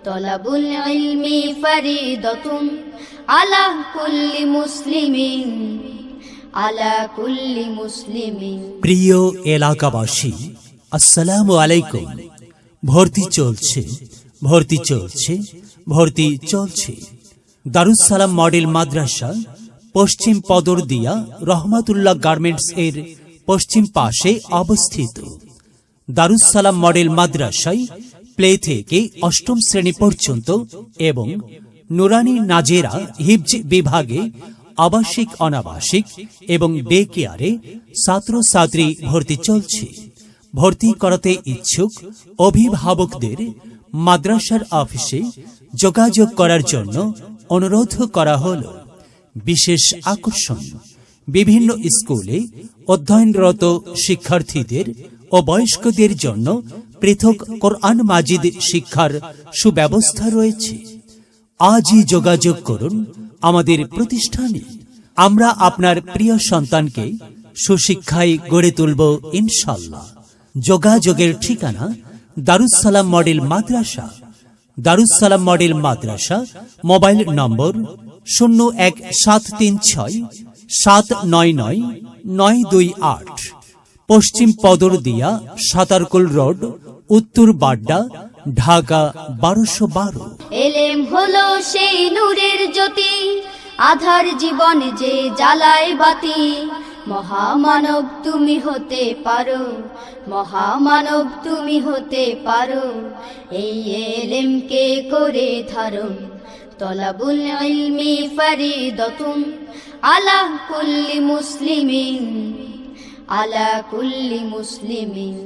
তলাবুল ইলমি ফরিদাতুন আলা কুল্লি মুসলিমিন, আলা কুল্লি মুসলিমিন। প্রিয় এলাকাবাসী, আসসালামু আলাইকুম। ভর্তি চলছে, ভর্তি চলছে, ভর্তি চলছে। দারুস সালাম মডেল মাদ্রাসা পশ্চিম পদরদিয়া রহমাতুল্লাহ গার্মেন্টস এর পশ্চিম পাশে অবস্থিত। দারুস সালাম মডেল মাদ্রাসায় প্লে থেকে অষ্টম শ্রেণী পর্যন্ত এবং নুরানি নাজেরা হিফজ বিভাগে আবাসিক, অনাবাসিক এবং ডে কেয়ারে ছাত্রছাত্রী ভর্তি চলছে। ভর্তি করাতে ইচ্ছুক অভিভাবকদের মাদ্রাসার অফিসে যোগাযোগ করার জন্য অনুরোধ করা হল। বিশেষ আকর্ষণ, বিভিন্ন স্কুলে অধ্যয়নরত শিক্ষার্থীদের ও বয়স্কদের জন্য পৃথক কোরআন মাজিদ শিক্ষার সুব্যবস্থা রয়েছে। আজই যোগাযোগ করুন আমাদের প্রতিষ্ঠানে। আমরা আপনার প্রিয় সন্তানকে সুশিক্ষায় গড়ে তুলব ইনশাআল্লাহ। যোগাযোগের ঠিকানা দারুস সালাম মডেল মাদ্রাসা, দারুস সালাম মডেল মাদ্রাসা, মোবাইল নম্বর 01736799928, পশ্চিম পদরদিয়া সাতারকুল রোড, উত্তর বাড্ডা, ঢাকা 1212। এলেম হলো সেই নূরের জ্যোতি, আধার জীবন যে জ্বালায় বাতি। মহামানব তুমি হতে পারো, মহামানব তুমি হতে পারো, এই এলেমকে করে ধারণ। তলাবুল ইলমি ফরিদাতুন আলা কুল্লি মুসলিমিন, আলা কুল্লি মুসলিমিন।